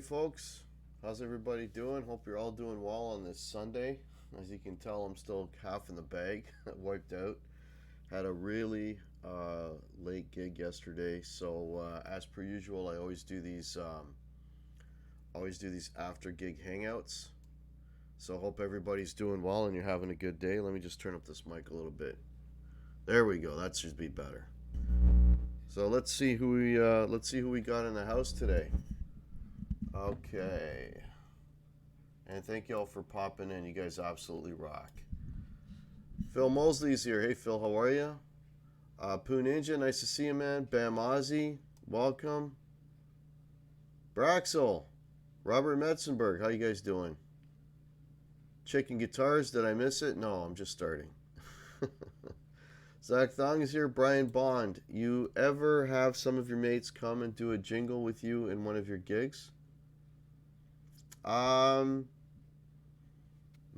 folks. How's everybody doing? Hope you're all doing well on this Sunday. As you can tell, I'm still half in the bag, wiped out. Had a really late gig yesterday, so as per usual, I always do these after gig hangouts. So hope everybody's doing well and you're having a good day. Let me just turn up this mic a little bit. There we go. That should be better. So let's see who we got in the house today. Okay. And thank y'all for popping in. You guys absolutely rock. Phil Mosley's here. Hey Phil, how are you? Poo Ninja, nice to see you, man. Bam Ozzy, welcome. Braxel, Robert Metzenberg, how you guys doing? Chicken Guitars, did I miss it? No, I'm just starting. Zach Thong is here. Brian Bond, you ever have some of your mates come and do a jingle with you in one of your gigs?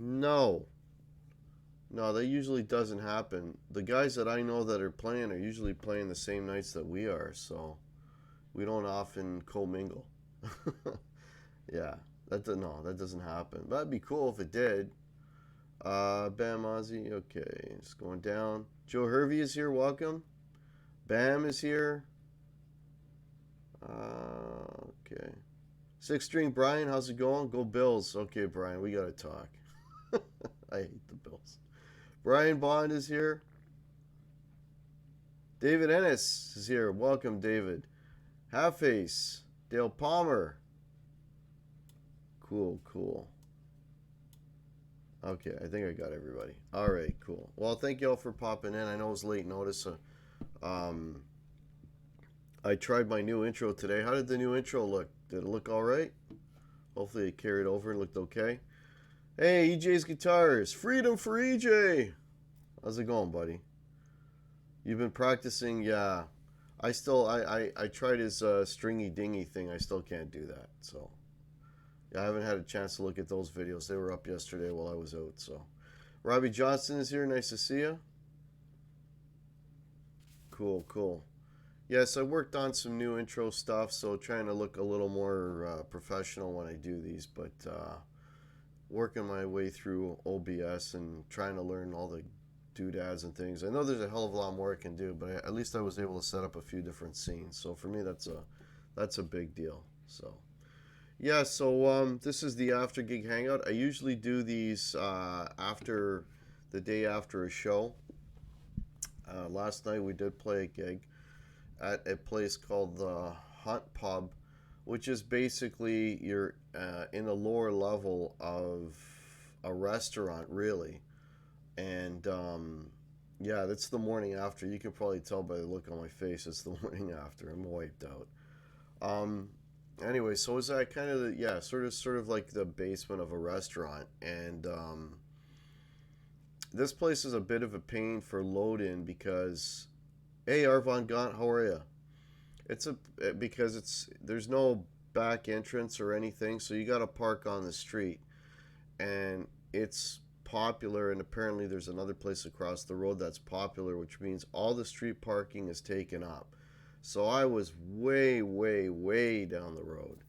No. No, that usually doesn't happen. The guys that I know that are playing are usually playing the same nights that we are, so we don't often commingle. Yeah, no, that doesn't happen. That'd be cool if it did. Bam Ozzy, okay, it's going down. Joe Hervey is here, welcome. Bam is here. Okay. Six String Brian, how's it going? Go Bills. Okay, Brian, we gotta talk. I hate the Bills. Brian Bond is here. David Ennis is here. Welcome, David. Half Face. Dale Palmer. Cool. Okay, I think I got everybody. All right, cool. Well, thank y'all for popping in. I know it was late notice. I tried my new intro today. How did the new intro look? Did it look all right? Hopefully it carried over and looked okay. Hey, EJ's Guitars. Freedom for EJ. How's it going, buddy? You've been practicing? Yeah. I tried his stringy dingy thing. I still can't do that. So, yeah, I haven't had a chance to look at those videos. They were up yesterday while I was out. So, Robbie Johnson is here. Nice to see you. Cool. Yes, I worked on some new intro stuff, so trying to look a little more professional when I do these, but working my way through OBS and trying to learn all the doodads and things. I know there's a hell of a lot more I can do, but at least I was able to set up a few different scenes. So for me, that's a big deal. So yeah, so this is the after gig hangout. I usually do these after the day after a show. Last night we did play a gig at a place called the Hunt Pub, which is basically you're in the lower level of a restaurant, really. And yeah, that's the morning after. You can probably tell by the look on my face. It's the morning after. I'm wiped out. Um, anyway, so is that kind of yeah, sort of like the basement of a restaurant, and this place is a bit of a pain for load in because, hey, Arvon Gaunt, how are you? It's a because there's no back entrance or anything, so you got to park on the street, and it's popular. And apparently, there's another place across the road that's popular, which means all the street parking is taken up. So I was way down the road,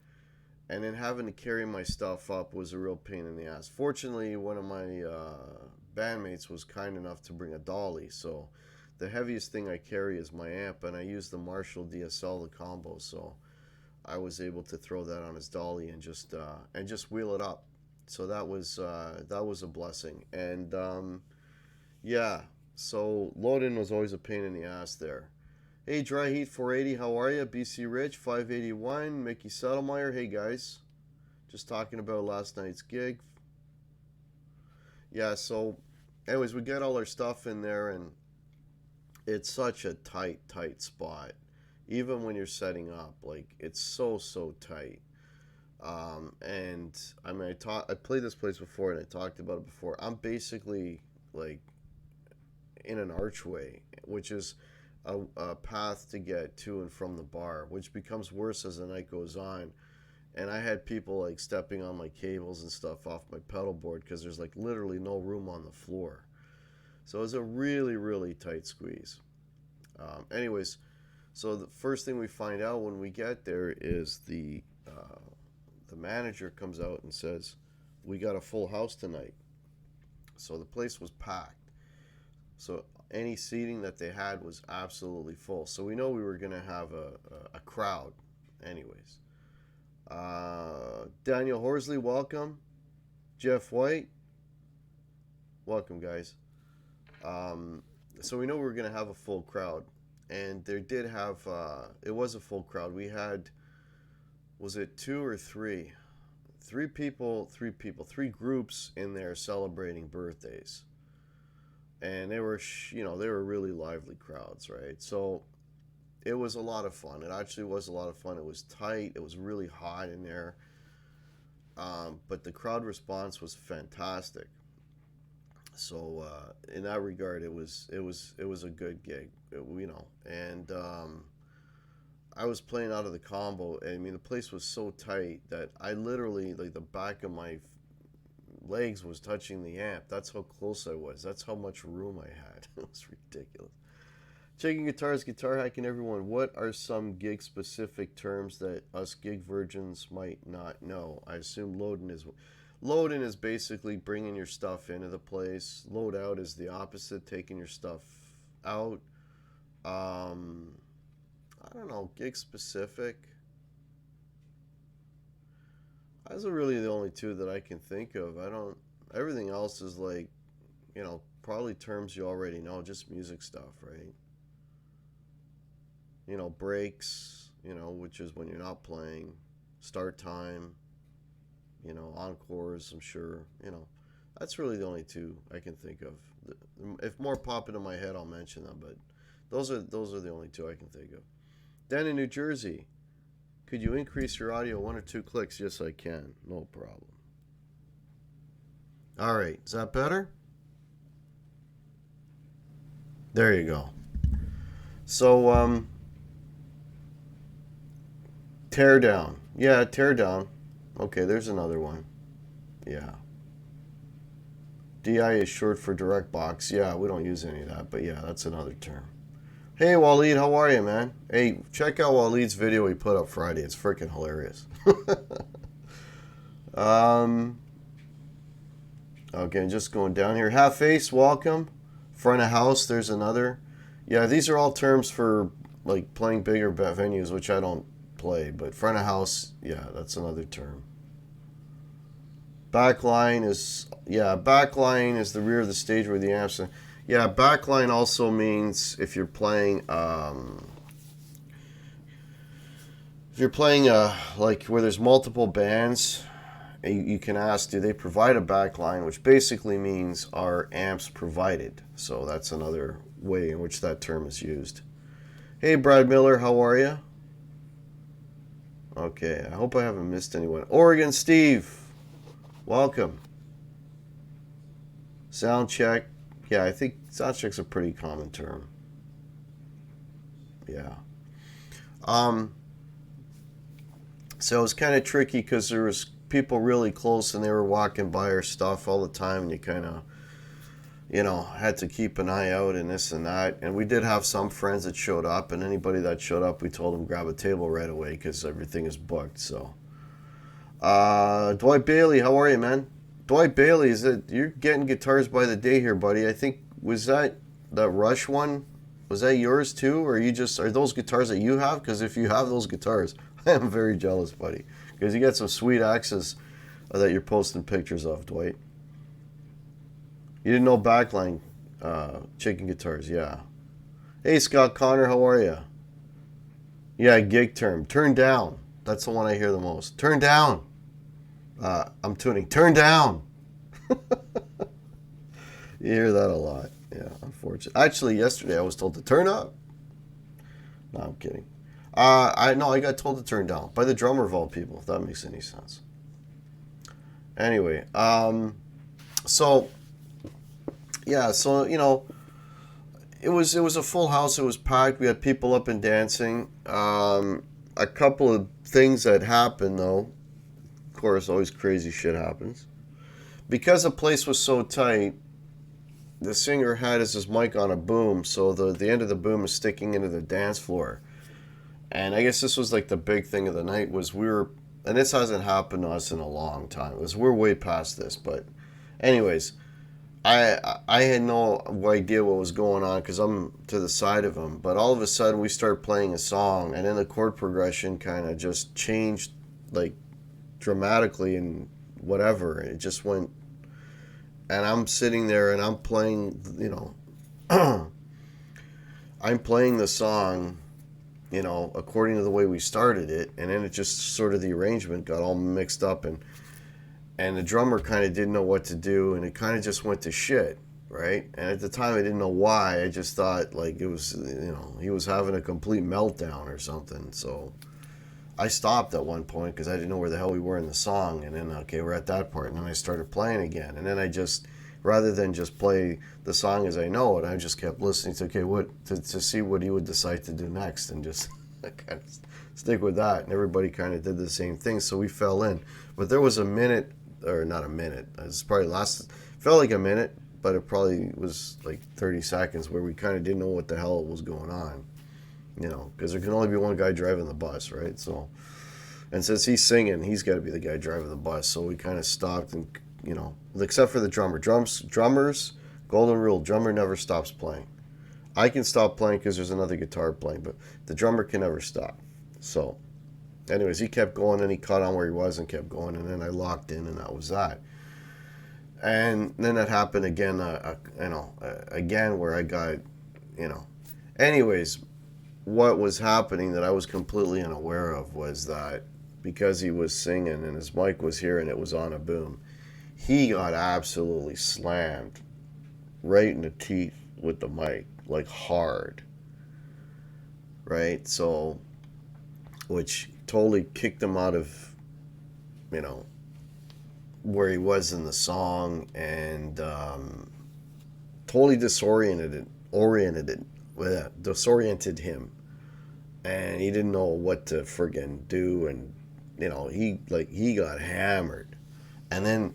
and then having to carry my stuff up was a real pain in the ass. Fortunately, one of my bandmates was kind enough to bring a dolly, so the heaviest thing I carry is my amp, and I use the Marshall DSL, the combo, so I was able to throw that on his dolly and just wheel it up. So that was a blessing, and yeah, so loading was always a pain in the ass there. Hey, Dry Heat 480, how are you? BC Rich 581, Mickey Settlemeyer, hey guys, just talking about last night's gig. Yeah, so anyways, we get all our stuff in there, and it's such a tight spot. Even when you're setting up, like it's so tight. And I mean, I played this place before, and I talked about it before. I'm basically like in an archway, which is a path to get to and from the bar, which becomes worse as the night goes on. And I had people like stepping on my cables and stuff off my pedal board because there's like literally no room on the floor. So it was a really tight squeeze. Anyways, so the first thing we find out when we get there is the the manager comes out and says, "We got a full house tonight." So the place was packed. So any seating that they had was absolutely full. So we know we were going to have a crowd anyways. Daniel Horsley, welcome. Jeff White, welcome, guys. So we know we were going to have a full crowd. And there did have, it was a full crowd. We had, was it 2 or 3? 3 groups in there celebrating birthdays. And they were, they were really lively crowds, right? So it was a lot of fun. It actually was a lot of fun. It was tight. It was really hot in there. But the crowd response was fantastic. So in that regard, it was a good gig, And I was playing out of the combo. I mean, the place was so tight that I literally, like, the back of my legs was touching the amp. That's how close I was. That's how much room I had. It was ridiculous. Checking guitars, guitar hacking, everyone. What are some gig specific terms that us gig virgins might not know? I assume load in is basically bringing your stuff into the place. Load out is the opposite, taking your stuff out. I don't know, gig specific. Those are really the only two that I can think of. Everything else is like, probably terms you already know, just music stuff, right? Breaks, which is when you're not playing, start time, encores, I'm sure, that's really the only two I can think of. If more pop into my head, I'll mention them, but those are the only two I can think of. Dan in New Jersey, could you increase your audio 1 or 2 clicks? Yes, I can. No problem. All right. Is that better? There you go. So, tear down. Yeah, tear down. Okay, there's another one. Yeah. DI is short for direct box. Yeah, we don't use any of that, but yeah, that's another term. Hey, Waleed, how are you, man? Hey, check out Waleed's video he put up Friday. It's freaking hilarious. Okay, just going down here. Half face, welcome. Front of house, there's another. Yeah, these are all terms for like playing bigger venues, which I don't play, but front of house, yeah, that's another term. Backline is the rear of the stage where the amps. Yeah, backline also means if you're playing like where there's multiple bands, you can ask, do they provide a backline, which basically means are amps provided. So that's another way in which that term is used. Hey, Brad Miller, how are you? Okay, I hope I haven't missed anyone. Oregon Steve, welcome. Sound check. Yeah, I think sound check's a pretty common term. Yeah. So it was kind of tricky because there was people really close and they were walking by our stuff all the time, and you kind of, had to keep an eye out and this and that. And we did have some friends that showed up, and anybody that showed up, we told them grab a table right away because everything is booked. So, Dwight Bailey, how are you, man? Dwight Bailey, you're getting guitars by the day here, buddy. I think, was that Rush one? Was that yours too? Or are those guitars that you have? Because if you have those guitars, I am very jealous, buddy. Because you got some sweet axes that you're posting pictures of, Dwight. You didn't know backline chicken guitars, yeah. Hey, Scott Connor, how are you? Yeah, gig term. Turn down. That's the one I hear the most. Turn down. I'm tuning. Turn down. You hear that a lot. Yeah, unfortunately. Actually, yesterday I was told to turn up. No, I'm kidding. I got told to turn down by the drummer of all people, if that makes any sense. Anyway, so it was a full house. It was packed. We had people up and dancing. A couple of things that happened, though. Of course, always crazy shit happens. Because the place was so tight, the singer had his mic on a boom, so the end of the boom is sticking into the dance floor. And I guess this was like the big thing of the night was we were and this hasn't happened to us in a long time. We're way past this, but anyways, I had no idea what was going on because I'm to the side of him. But all of a sudden, we start playing a song, and then the chord progression kind of just changed, like dramatically, and whatever. It just went, and I'm sitting there and I'm playing, I'm playing the song, according to the way we started it, and then it just sort of the arrangement got all mixed up, and the drummer kind of didn't know what to do, and it kind of just went to shit, right? And at the time, I didn't know why. I just thought like it was, he was having a complete meltdown or something. So I stopped at one point because I didn't know where the hell we were in the song, and then okay, we're at that part, and then I started playing again, and then I just, rather than just play the song as I know it, I just kept listening to okay, what to see what he would decide to do next, and just kind of stick with that. And everybody kind of did the same thing, so we fell in. But there was a minute, or not a minute, it's probably felt like a minute, but it probably was like 30 seconds where we kind of didn't know what the hell was going on, because there can only be one guy driving the bus, right? So, and since he's singing, he's got to be the guy driving the bus. So we kind of stopped, and except for the drummer. Drummers, golden rule: drummer never stops playing. I can stop playing because there's another guitar playing, but the drummer can never stop. So, anyways, he kept going, and he caught on where he was and kept going, and then I locked in, and that was that. And then that happened again, again where I got, anyways, what was happening that I was completely unaware of was that because he was singing and his mic was here and it was on a boom, he got absolutely slammed right in the teeth with the mic, like hard, right? So, which totally kicked him out of, where he was in the song, and totally disoriented him, and he didn't know what to friggin' do, and he got hammered, and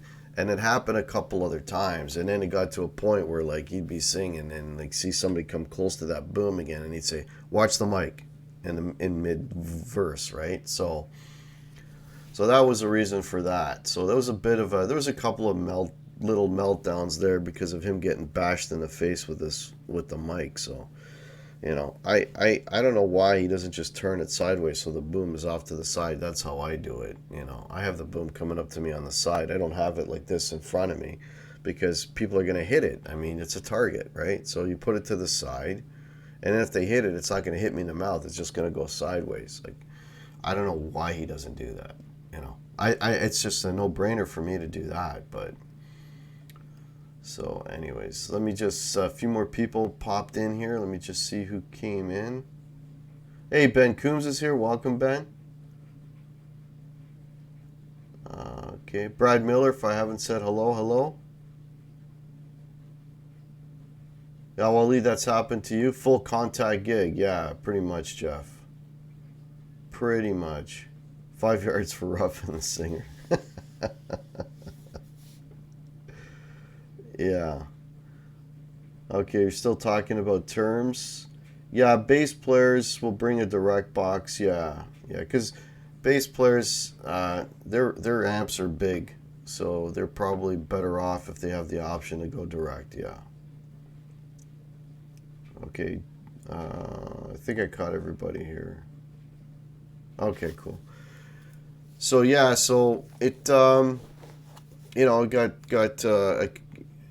it happened a couple other times, and then it got to a point where like he'd be singing and like see somebody come close to that boom again, and he'd say, "Watch the mic," in mid verse, right? So that was the reason for that. So there was a couple of little meltdowns there because of him getting bashed in the face with the mic. So, I don't know why he doesn't just turn it sideways so the boom is off to the side. That's how I do it. I have the boom coming up to me on the side. I don't have it like this in front of me because people are going to hit it. I mean, it's a target, right? So you put it to the side, and if they hit it, it's not going to hit me in the mouth. It's just going to go sideways. Like, I don't know why he doesn't do that. It's just a no-brainer for me to do that, but so anyways, let me just, a few more people popped in here. Let me just see who came in. Hey, Ben Coombs is here. Welcome, Ben. Okay, Brad Miller, if I haven't said hello. Yeah, Waleed, that's happened to you. Full contact gig. Yeah, pretty much, Jeff. Pretty much. 5 yards for Rough and the Singer. Yeah. Okay, you're still talking about terms. Yeah, bass players will bring a direct box. Yeah, because bass players, their amps are big, so they're probably better off if they have the option to go direct. Yeah. Okay. I think I caught everybody here. Okay, cool. So yeah, so it got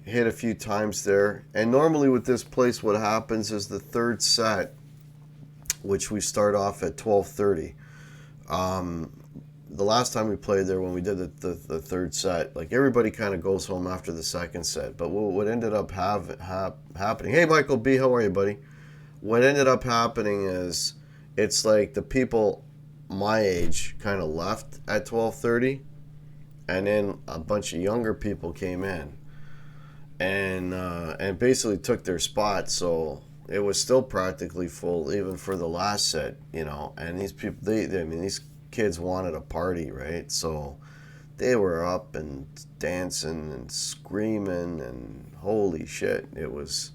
hit a few times there, and normally with this place, what happens is the third set, which we start off at 12:30. The last time we played there, when we did the third set, like everybody kind of goes home after the second set. But what ended up happening? Hey, Michael B, how are you, buddy? What ended up happening is it's like the people my age kind of left at 12:30, and then a bunch of younger people came in and basically took their spot. So it was still practically full even for the last set, and these people, these kids wanted a party, right? So they were up and dancing and screaming, and holy shit, it was,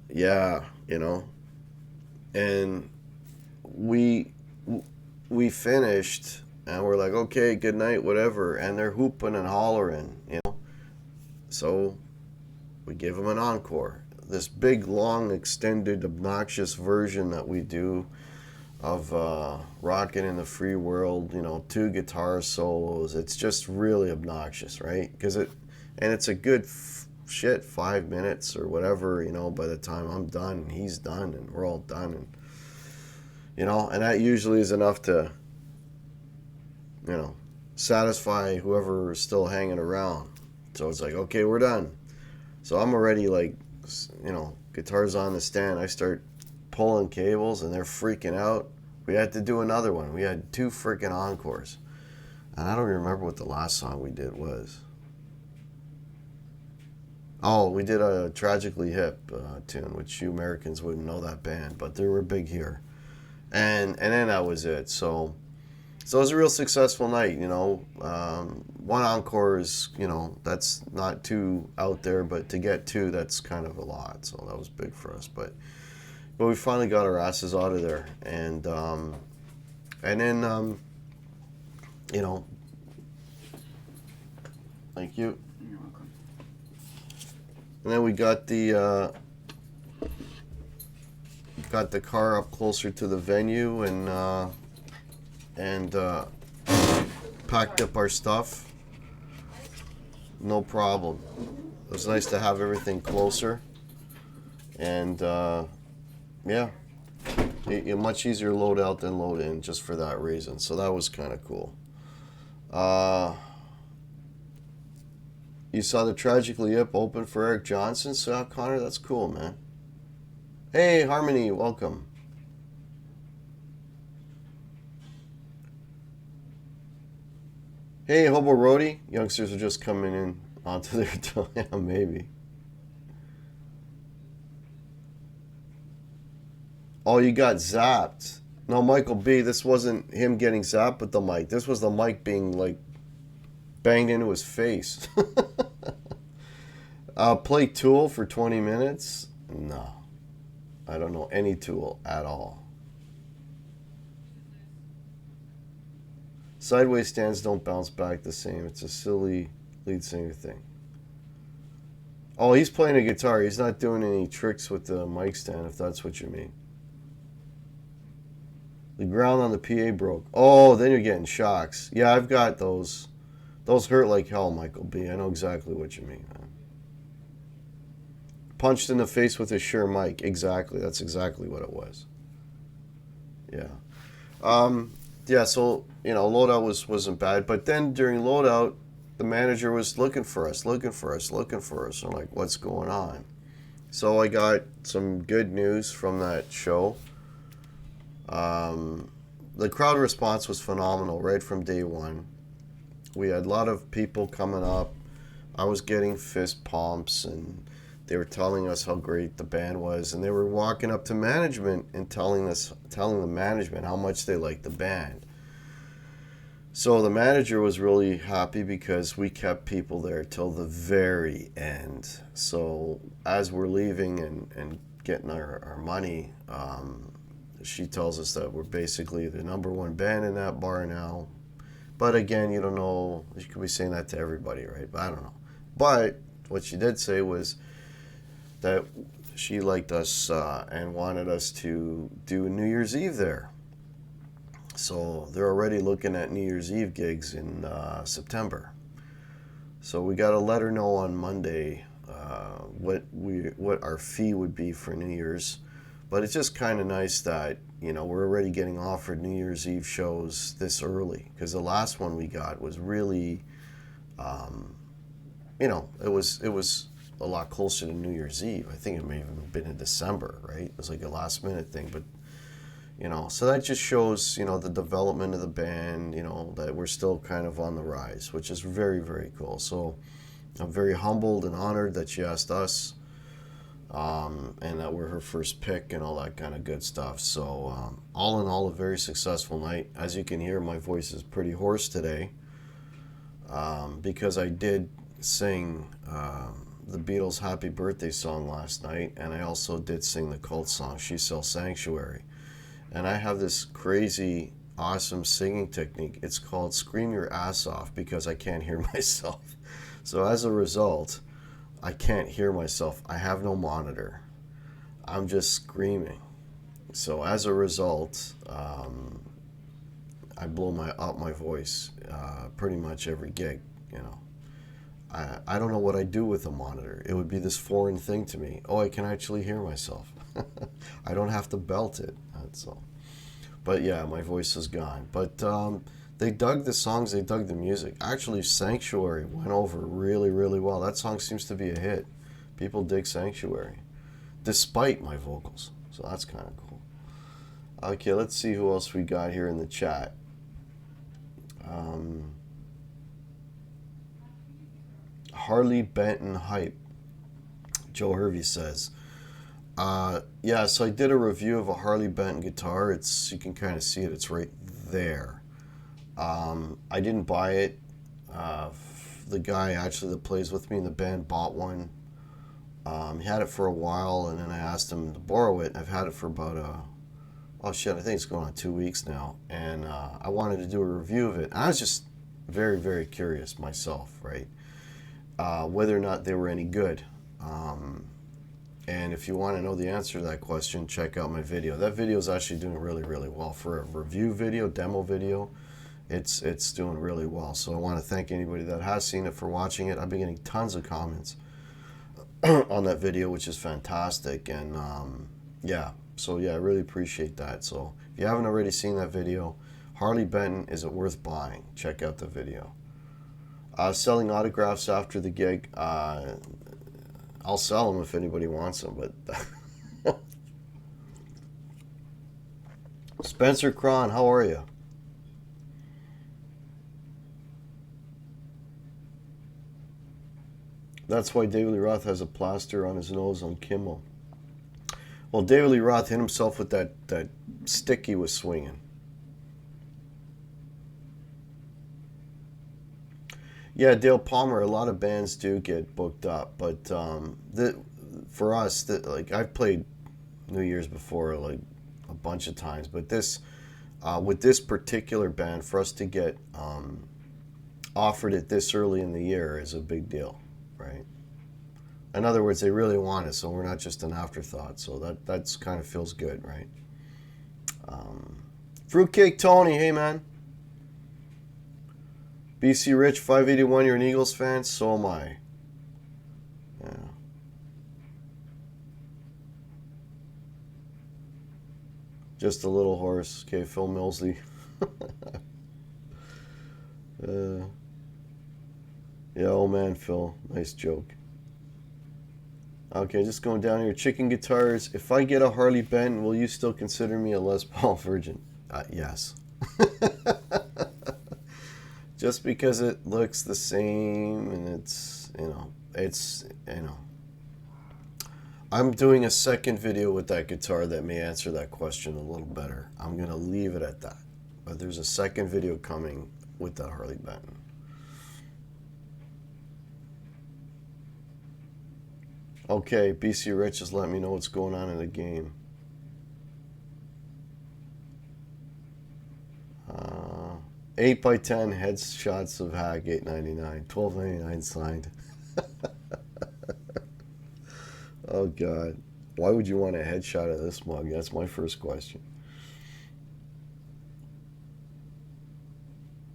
yeah, and we finished And we're like, okay, good night, whatever. And they're hooping and hollering, you know. So we give them an encore. This big, long, extended, obnoxious version that we do of Rockin' in the Free World, you know, 2 guitar solos. It's just really obnoxious, right? And it's a good 5 minutes or whatever, you know, by the time I'm done and he's done and we're all done. And, you know, and that usually is enough to, you know, satisfy whoever is still hanging around. So it's like, okay, we're done. So I'm already like, you know, guitar's on the stand. I start pulling cables and they're freaking out. We had to do another one. We had 2 freaking encores. And I don't remember what the last song we did was. Oh, we did a Tragically Hip tune, which you Americans wouldn't know that band, but they were big here. And then that was it. So it was a real successful night, you know. 1 encore is, you know, that's not too out there, but to get 2, that's kind of a lot. So that was big for us. But we finally got our asses out of there. And then, you know, thank you. You're welcome. And then we got the car up closer to the venue and packed up our stuff. No problem. It was nice to have everything closer. And yeah, much easier load out than load in, just for that reason. So that was kind of cool. You saw the Tragically Hip open for Eric Johnson, so Connor, that's cool, man. Hey, Harmony, welcome. Hey, Hobo Roadie. Youngsters are just coming in onto their yeah, maybe. Oh, you got zapped. No, Michael B, this wasn't him getting zapped with the mic. This was the mic being, like, banged into his face. Play Tool for 20 minutes? No. I don't know any Tool at all. Sideways stands don't bounce back the same. It's a silly lead singer thing. Oh, he's playing a guitar. He's not doing any tricks with the mic stand, if that's what you mean. The ground on the PA broke. Oh, then you're getting shocks. Yeah, I've got those. Those hurt like hell, Michael B. I know exactly what you mean, man. Punched in the face with a Shure mic. Exactly. That's exactly what it was. Yeah. Yeah, so, you know, loadout wasn't bad. But then during loadout, the manager was looking for us. I'm like, what's going on? So I got some good news from that show. The crowd response was phenomenal right from day one. We had a lot of people coming up. I was getting fist pumps, and they were telling us how great the band was, and they were walking up to management and telling the management how much they liked the band. So the manager was really happy because we kept people there till the very end. So as we're leaving and getting our money, she tells us that we're basically the #1 band in that bar now. But again, you don't know, you could be saying that to everybody, right? But I don't know. But what she did say was that she liked us and wanted us to do New Year's Eve there. So they're already looking at New Year's Eve gigs in September. So we got to let her know on Monday what our fee would be for New Year's. But it's just kind of nice that, you know, we're already getting offered New Year's Eve shows this early, because the last one we got was really, you know, it was a lot closer to New Year's Eve. I think it may have been in December, right? It was like a last minute thing, but, you know, so that just shows, you know, the development of the band, you know, that we're still kind of on the rise, which is very, very cool. So I'm very humbled and honored that she asked us. And that we're her first pick and all that kind of good stuff. So all in all, a very successful night. As you can hear, my voice is pretty hoarse today because I did sing the Beatles' Happy Birthday song last night, and I also did sing the cult song, She Sells Sanctuary. And I have this crazy awesome singing technique. It's called scream your ass off because I can't hear myself. So as a result, I can't hear myself. I have no monitor. I'm just screaming. So as a result, I blow out my voice pretty much every gig. You know, I don't know what I do with a monitor. It would be this foreign thing to me. Oh, I can actually hear myself. I don't have to belt it. That's all. But yeah, my voice is gone. But they dug the songs. They dug the music. Actually, Sanctuary went over really, really well. That song seems to be a hit. People dig Sanctuary, despite my vocals. So that's kind of cool. Okay, let's see who else we got here in the chat. Harley Benton Hype. Joe Hervey says, yeah, so I did a review of a Harley Benton guitar. You can kind of see it. It's right there. I didn't buy it. The guy actually that plays with me in the band bought one. He had it for a while, and then I asked him to borrow it. I've had it for about I think it's going on 2 weeks now. And I wanted to do a review of it. And I was just very, very curious myself, right? Whether or not they were any good. And if you want to know the answer to that question, check out my video. That video is actually doing really, really well. For a review video, demo video, it's doing really well. So I want to thank anybody that has seen it for watching it. I've been getting tons of comments on that video, which is fantastic. And yeah, so yeah, I really appreciate that. So if you haven't already seen that video, Harley Benton, is it worth buying? Check out the video. Selling autographs after the gig. I'll sell them if anybody wants them, but Spencer Cron, how are you? That's why David Lee Roth has a plaster on his nose on Kimmel. Well, David Lee Roth hit himself with that stick he was swinging. Yeah, Dale Palmer, a lot of bands do get booked up, but for us, like I've played New Year's before, like a bunch of times, but this, with this particular band, for us to get offered it this early in the year is a big deal, right? In other words, they really want us, so we're not just an afterthought. So that's kind of feels good, right? Fruitcake Tony, hey man. BC Rich 581, you're an Eagles fan? So am I. Yeah. Just a little horse. Okay, Phil Millsley. Yeah, old man Phil. Nice joke. Okay, just going down here. Chicken guitars. If I get a Harley Benton, will you still consider me a Les Paul virgin? Yes. Just because it looks the same and it's, I'm doing a second video with that guitar that may answer that question a little better. I'm going to leave it at that. But there's a second video coming with that Harley Benton. Okay, BC Rich just let me know what's going on in the game. 8x10 headshots of Hack, $8.99, $12.99 signed. Oh God, why would you want a headshot of this mug? That's my first question.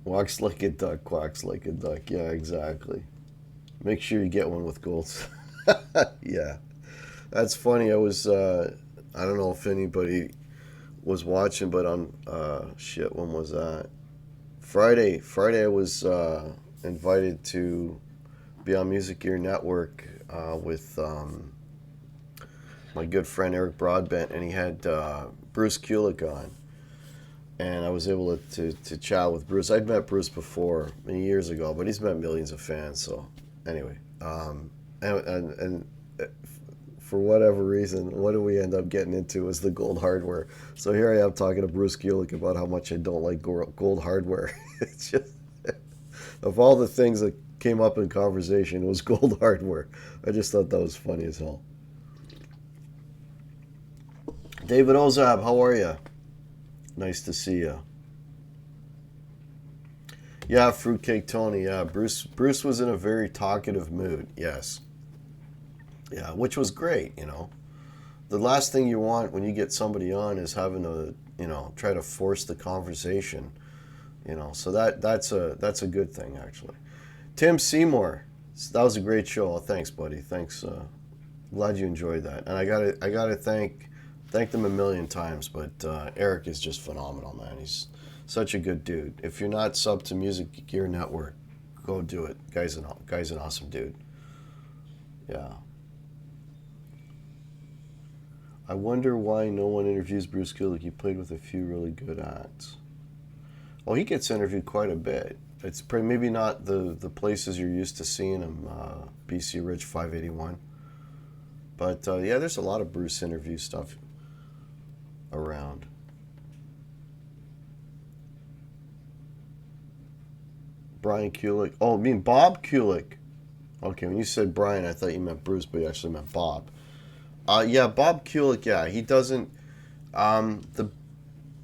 Walks like a duck, quacks like a duck. Yeah, exactly. Make sure you get one with golds. Yeah, that's funny. I was, I don't know if anybody was watching, but on, when was that? Friday I was invited to be on Music Gear Network with my good friend Eric Broadbent, and he had Bruce Kulick on. And I was able to chat with Bruce. I'd met Bruce before, many years ago, but he's met millions of fans. So anyway, and for whatever reason, what do we end up getting into is the gold hardware. So here I am talking to Bruce Kulick about how much I don't like gold hardware. It's just, of all the things that came up in conversation, it was gold hardware. I just thought that was funny as hell. David Ozab, how are you? Nice to see you. Yeah, Fruitcake Tony. Yeah, Bruce was in a very talkative mood. Yes. Yeah, which was great. The last thing you want when you get somebody on is having to try to force the conversation. So that's a good thing actually. Tim Seymour, that was a great show. Thanks, buddy. Thanks. Glad you enjoyed that. And I gotta thank them a million times. But Eric is just phenomenal, man. He's such a good dude. If you're not sub to Music Gear Network, go do it. Guy's an awesome dude. Yeah. I wonder why no one interviews Bruce Kulick. He played with a few really good acts. Well, he gets interviewed quite a bit. It's maybe not the places you're used to seeing him, BC Rich 581. But yeah, there's a lot of Bruce interview stuff around. Brian Kulick. Oh, I mean Bob Kulick. Okay, when you said Brian, I thought you meant Bruce, but you actually meant Bob. Yeah, Bob Kulick. Yeah, he doesn't. The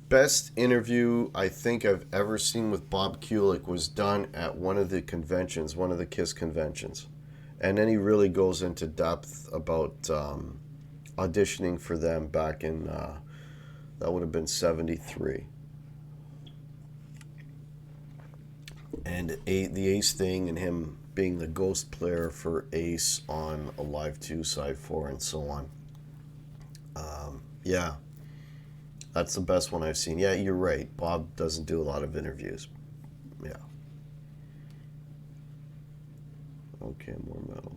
best interview I think I've ever seen with Bob Kulick was done at one of the conventions, one of the KISS conventions, and then he really goes into depth about auditioning for them back in that would have been '73. And the Ace thing and him being the ghost player for Ace on Alive 2, Side 4, and so on. Yeah, that's the best one I've seen. Yeah, you're right. Bob doesn't do a lot of interviews. Yeah. Okay, more metal.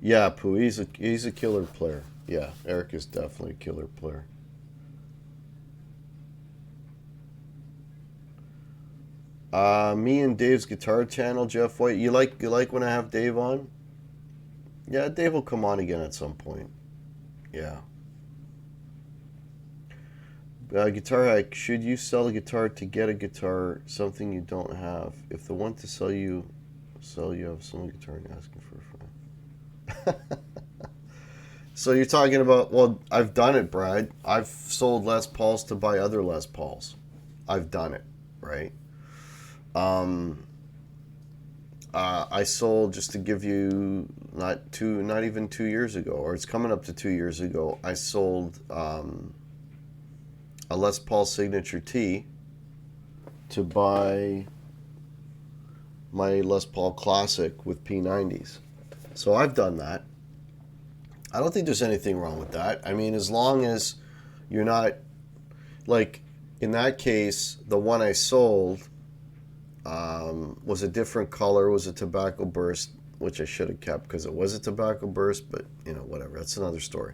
Yeah, Pooh, he's a killer player. Yeah, Eric is definitely a killer player. Me and Dave's guitar channel, Jeff White. You like when I have Dave on? Yeah, Dave will come on again at some point. Yeah. Guitar hack. Should you sell a guitar to get a guitar? Something you don't have. If the one to sell you have some guitar and asking for a friend. So you're talking about? Well, I've done it, Brad. I've sold Les Pauls to buy other Les Pauls. I've done it, right? Um, I sold, just to give you, not even 2 years ago, or it's coming up to 2 years ago. I sold a Les Paul Signature T to buy my Les Paul Classic with P90s. So I've done that. I don't think there's anything wrong with that. I mean, as long as you're not, like, in that case, the one I sold was a different color, was a tobacco burst, which I should have kept because it was a tobacco burst, but whatever, that's another story.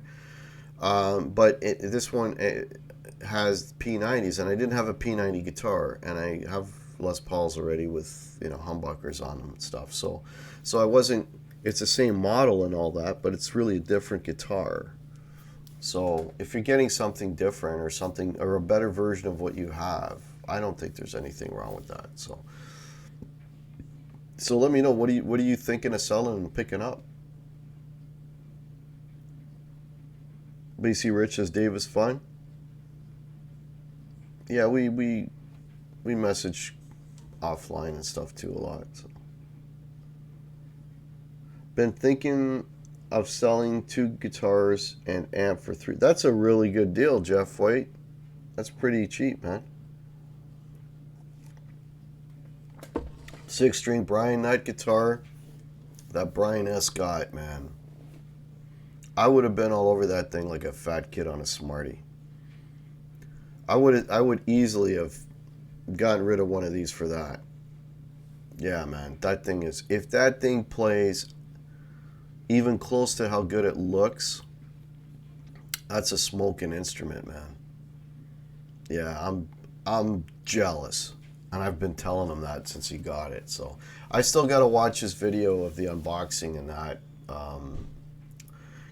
But this one has P90s, and I didn't have a P90 guitar, and I have Les Pauls already with humbuckers on them and stuff. So I wasn't. It's the same model and all that, but it's really a different guitar. So if you're getting something different or a better version of what you have, I don't think there's anything wrong with that. So let me know, what are you thinking of selling and picking up? BC Rich says Dave is fun. Yeah, we message offline and stuff too a lot. So. Been thinking of selling 2 guitars and amp for 3. That's a really good deal, Jeff White. That's pretty cheap, man. 6-string Brian Knight guitar. That Brian S. got, man. I would have been all over that thing like a fat kid on a Smartie. I would easily have gotten rid of one of these for that. Yeah, man. That thing is, if that thing plays even close to how good it looks, that's a smoking instrument, man. Yeah, I'm jealous. And I've been telling him that since he got it. So I still got to watch his video of the unboxing and that,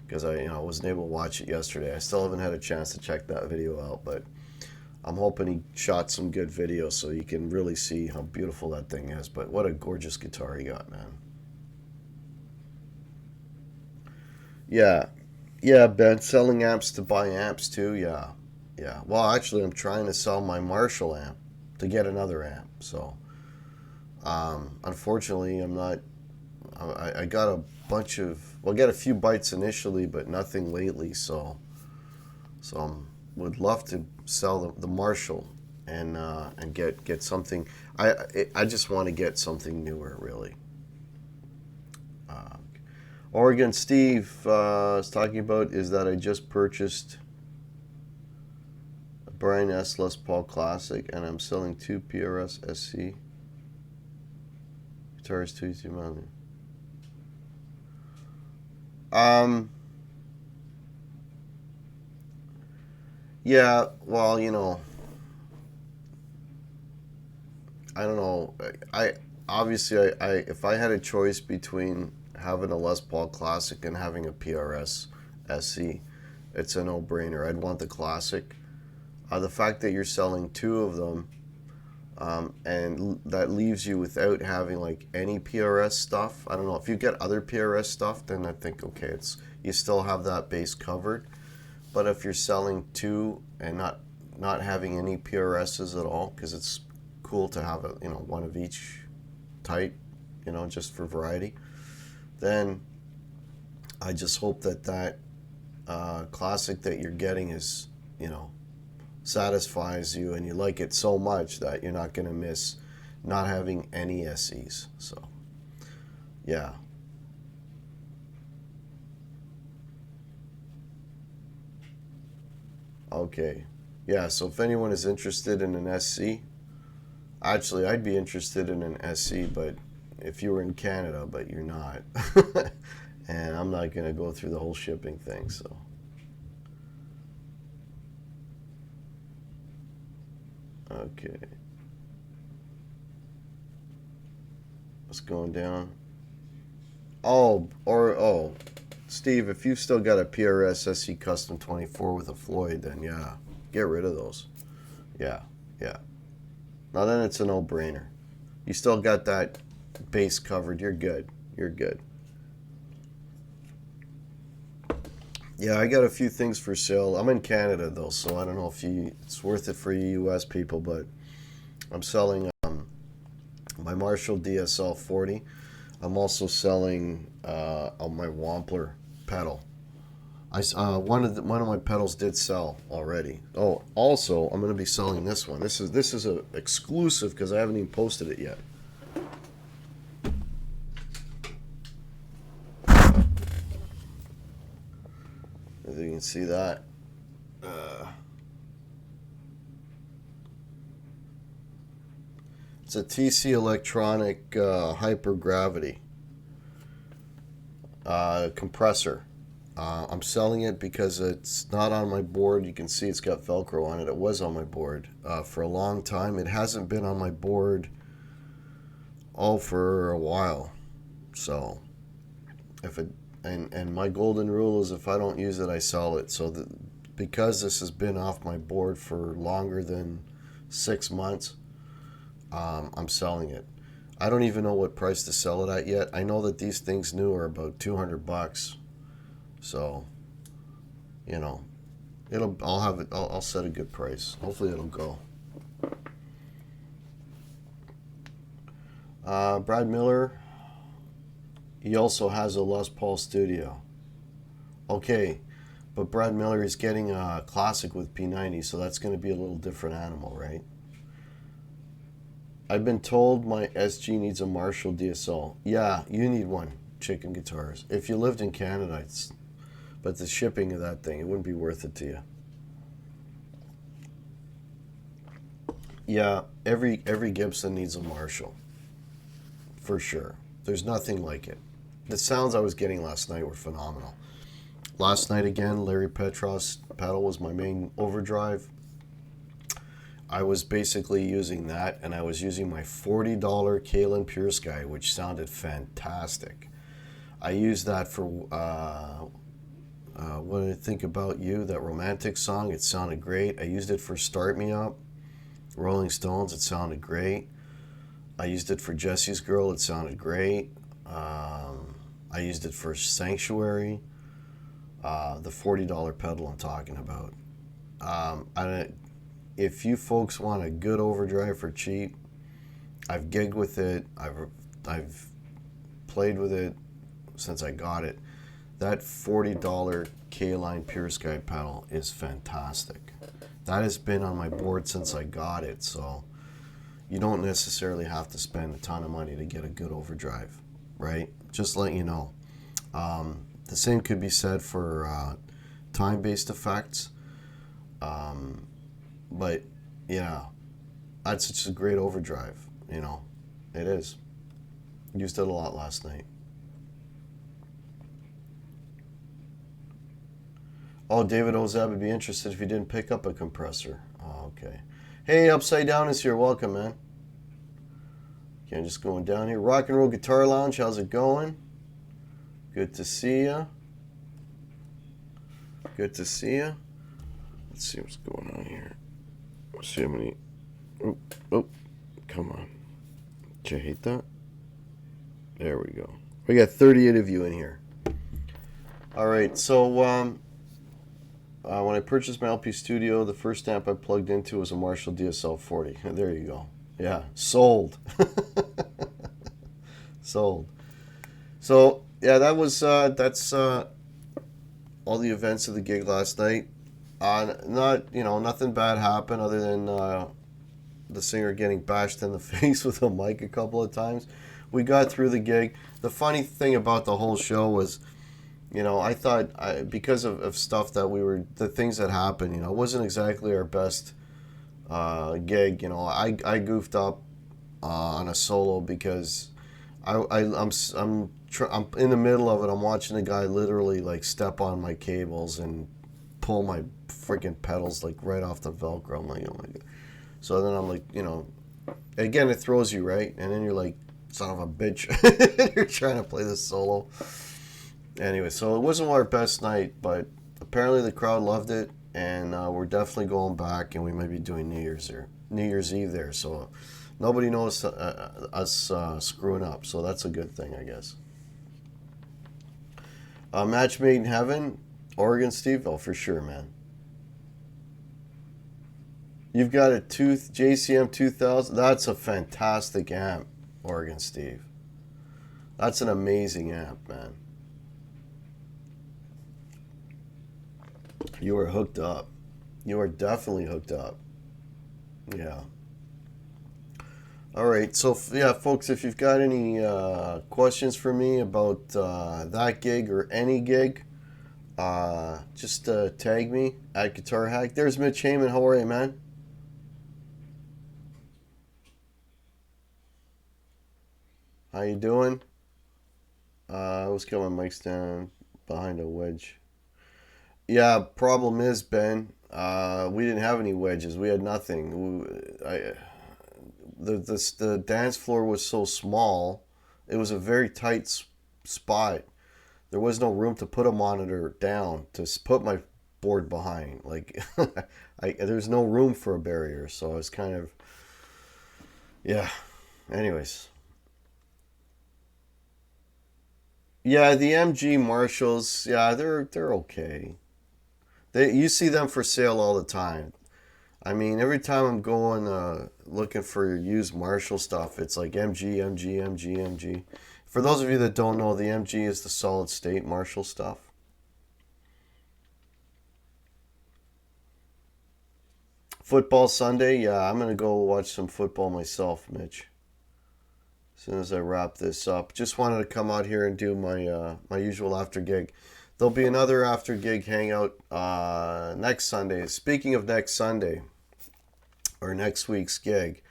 because I wasn't able to watch it yesterday. I still haven't had a chance to check that video out, but I'm hoping he shot some good video so you can really see how beautiful that thing is. But what a gorgeous guitar he got, man. Yeah, Ben, selling amps to buy amps too. Yeah. Well, actually, I'm trying to sell my Marshall amp to get another amp. So unfortunately, I'm not. I got a bunch of. Well, I got a few bites initially, but nothing lately. So would love to sell the Marshall and get something. I just want to get something newer, really. Uh, Oregon Steve is talking about is that I just purchased a Brian S. Les Paul Classic and I'm selling two PRS SC guitars to money. Yeah, well, I don't know. I obviously I if I had a choice between having a Les Paul Classic and having a PRS SC, it's a no-brainer. I'd want the Classic. The fact that you're selling two of them, and that leaves you without having like any PRS stuff. I don't know if you get other PRS stuff, then I think okay, it's you still have that base covered. But if you're selling two and not having any PRSs at all, because it's cool to have one of each type, just for variety, then I just hope that Classic that you're getting is satisfies you and you like it so much that you're not going to miss not having any SEs. So yeah. Okay. Yeah, so if anyone is interested in an SC, actually I'd be interested in an SC, but if you were in Canada, but you're not. And I'm not going to go through the whole shipping thing, so. Okay. What's going down? Oh, Steve, if you've still got a PRS SC Custom 24 with a Floyd, then yeah, get rid of those. Yeah, yeah. Now then it's a no-brainer. You still got that base covered. You're good. You're good. Yeah, I got a few things for sale. I'm in Canada though, so I don't know if it's worth it for you US people, but I'm selling my Marshall DSL 40. I'm also selling my Wampler pedal. One of my pedals did sell already. Oh, also I'm going to be selling this one. This is a exclusive because I haven't even posted it yet. As you can see that. It's a TC Electronic hypergravity compressor. I'm selling it because it's not on my board. You can see it's got Velcro on it. It was on my board for a long time. It hasn't been on my board for a while. So if it and my golden rule is if I don't use it, I sell it. So because this has been off my board for longer than 6 months, I'm selling it. I don't even know what price to sell it at yet. I know that these things new are about $200. So, I'll have it. I'll set a good price. Hopefully, it'll go. Brad Miller. He also has a Les Paul Studio. Okay, but Brad Miller is getting a Classic with P90, so that's going to be a little different animal, right? I've been told my SG needs a Marshall DSL. Yeah, you need one, Chicken Guitars. If you lived in Canada, but the shipping of that thing, it wouldn't be worth it to you. Yeah, every Gibson needs a Marshall, for sure. There's nothing like it. The sounds I was getting last night were phenomenal. Last night again, Larry Petros pedal was my main overdrive. I was basically using that, and I was using my $40 Kalen Pure Sky, which sounded fantastic. I used that for What Did I Think About You, that romantic song. It sounded great. I used it for Start Me Up, Rolling Stones. It sounded great. I used it for Jesse's Girl. It sounded great. I used it for Sanctuary, the $40 pedal I'm talking about. if you folks want a good overdrive for cheap, I've gigged with it. I've played with it since I got it. That $40 K-Line Pure Sky pedal is fantastic. That has been on my board since I got it, so you don't necessarily have to spend a ton of money to get a good overdrive, right? Just let you know. The same could be said for time-based effects, but yeah, that's just a great overdrive. It is. Used it a lot last night. Oh, David Ozab would be interested if you didn't pick up a compressor. Oh, okay. Hey, Upside Down is here. Welcome, man. Okay, just going down here. Rock and Roll Guitar Lounge, how's it going? Good to see ya. Good to see ya. Let's see what's going on here. Let's see how many. Oh, come on. Did you hate that? There we go. We got 38 of you in here. All right, so when I purchased my LP Studio, the first amp I plugged into was a Marshall DSL 40. There you go. Yeah, sold. Sold. So yeah, that's all the events of the gig last night. Nothing bad happened other than the singer getting bashed in the face with a mic a couple of times. We got through the gig. The funny thing about the whole show was, I thought because of stuff that the things that happened, it wasn't exactly our best gig. I goofed up on a solo because I'm in the middle of it. I'm watching a guy literally like step on my cables and pull my freaking pedals like right off the Velcro. I'm like, oh my god. So then I'm like, again, it throws you, right? And then you're like, son of a bitch. You're trying to play this solo. Anyway, so it wasn't our best night, but apparently the crowd loved it, and we're definitely going back, and we might be doing New Year's Eve there. So nobody knows us screwing up, so that's a good thing, I guess. Match made in heaven, Oregon Steve, oh for sure, man. You've got a JCM 2000. That's a fantastic amp, Oregon Steve. That's an amazing amp, man. You are hooked up. You are definitely hooked up. Yeah. All right. So, yeah, folks, if you've got any questions for me about that gig or any gig, just tag me at Guitar Hack. There's Mitch Heyman. How are you, man? How you doing? I was got my mic stand behind a wedge. Yeah, problem is, Ben, we didn't have any wedges. We had nothing. The dance floor was so small. It was a very tight spot. There was no room to put a monitor down to put my board behind. Like, there's no room for a barrier. So it's kind of, yeah. Anyways. Yeah, the MG Marshalls, yeah, they're okay. You see them for sale all the time. I mean, every time I'm going looking for used Marshall stuff, it's like MG, MG, MG, MG. For those of you that don't know, the MG is the solid state Marshall stuff. Football Sunday, yeah, I'm gonna go watch some football myself, Mitch. As soon as I wrap this up, just wanted to come out here and do my usual after gig. There'll be another after gig hangout next Sunday. Speaking of next Sunday, or next week's gig,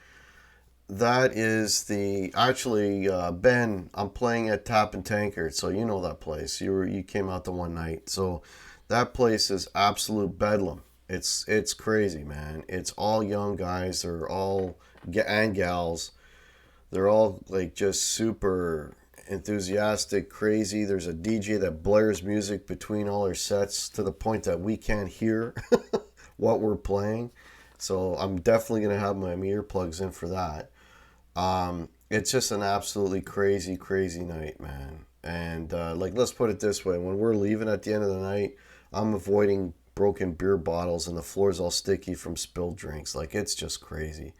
that is Ben. I'm playing at Tap and Tankard, so you know that place. You came out the one night, so that place is absolute bedlam. It's crazy, man. It's all young guys. They're all and gals. They're all like just super enthusiastic, crazy. There's a DJ that blares music between all our sets to the point that we can't hear what we're playing. So I'm definitely going to have my earplugs in for that. It's just an absolutely crazy, crazy night, man. And let's put it this way. When we're leaving at the end of the night, I'm avoiding broken beer bottles, and the floor's all sticky from spilled drinks. Like, it's just crazy.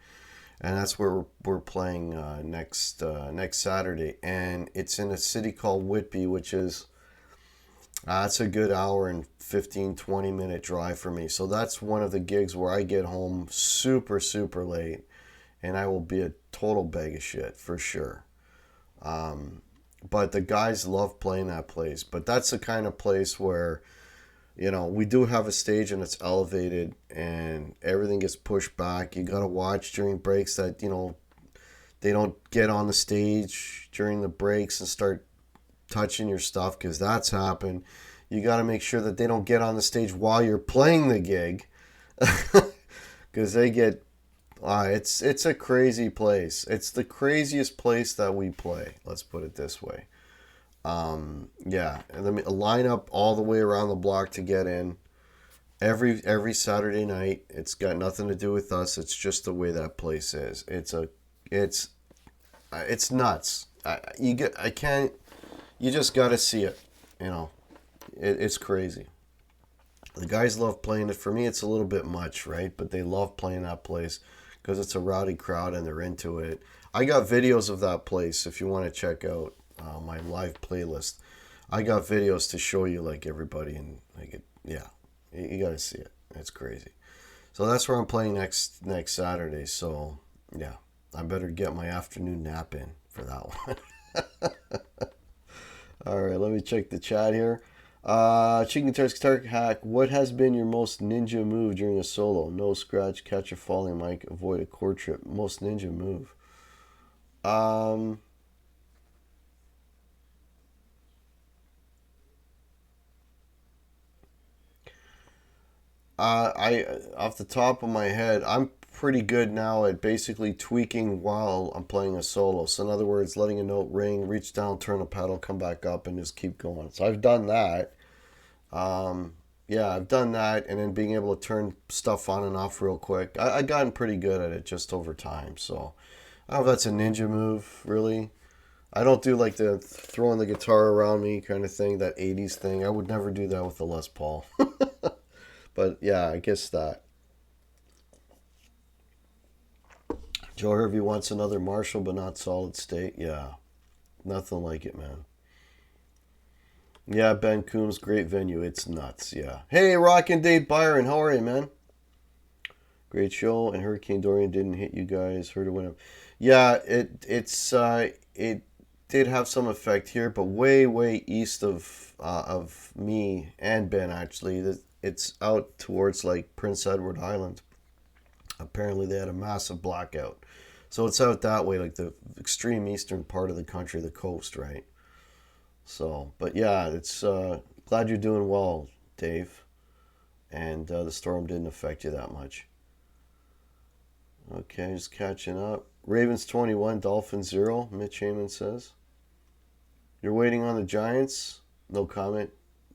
And that's where we're playing next Saturday, and it's in a city called Whitby, which is it's a good hour and 15-20 minute drive for me. So that's one of the gigs where I get home super super late, and I will be a total bag of shit for sure. But the guys love playing that place. But that's the kind of place where, we do have a stage and it's elevated and everything gets pushed back. You got to watch during breaks that, they don't get on the stage during the breaks and start touching your stuff, because that's happened. You got to make sure that they don't get on the stage while you're playing the gig, because they get it's a crazy place. It's the craziest place that we play. Let's put it this way. Yeah, and then line up all the way around the block to get in every Saturday night. It's got nothing to do with us. It's just the way that place is. It's nuts. You just got to see it. It's crazy. The guys love playing it. For me, it's a little bit much, right? But they love playing that place because it's a rowdy crowd and they're into it. I got videos of that place if you want to check out my live playlist. I got videos to show you, like, everybody, and you got to see it. It's crazy. So that's where I'm playing next Saturday. So yeah, I better get my afternoon nap in for that one. All right, let me check the chat here. Chicken Guitars Guitar Hack, what has been your most ninja move during a solo? No scratch, catch a falling mic, avoid a chord trip. Most ninja move. I off the top of my head, I'm pretty good now at basically tweaking while I'm playing a solo. So in other words, letting a note ring, reach down, turn a pedal, come back up, and just keep going. So I've done that. Yeah, I've done that, and then being able to turn stuff on and off real quick. I gotten pretty good at it just over time. So I don't know if that's a ninja move, really. I don't do like the throwing the guitar around me kind of thing, that 80s thing. I would never do that with the Les Paul. But yeah, I guess that. Joe Hervey wants another Marshall, but not solid state. Yeah, nothing like it, man. Yeah, Ben Coombs, great venue. It's nuts. Yeah. Hey, Rockin' Dave Byron, how are you, man? Great show. And Hurricane Dorian didn't hit you guys. Heard it went up. Yeah, it did have some effect here, but way east of me and Ben, actually. It's out towards like Prince Edward Island. Apparently they had a massive blackout. So it's out that way, like the extreme eastern part of the country, the coast, right? So, but yeah, it's glad you're doing well, Dave. And the storm didn't affect you that much. Okay, just catching up. Ravens 21, Dolphins 0, Mitch Heyman says. You're waiting on the Giants? No comment,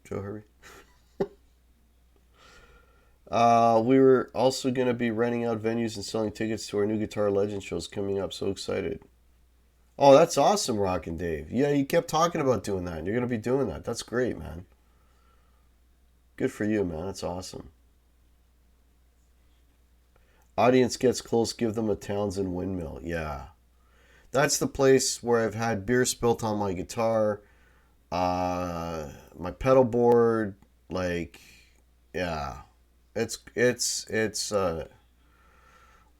Joe Hurry. We were also going to be renting out venues and selling tickets to our new Guitar Legend shows coming up. So excited. Oh, that's awesome, Rockin' Dave. Yeah, you kept talking about doing that. You're going to be doing that. That's great, man. Good for you, man. That's awesome. Audience gets close, give them a Townsend windmill. Yeah. That's the place where I've had beer spilt on my guitar, my pedal board, like, yeah. It's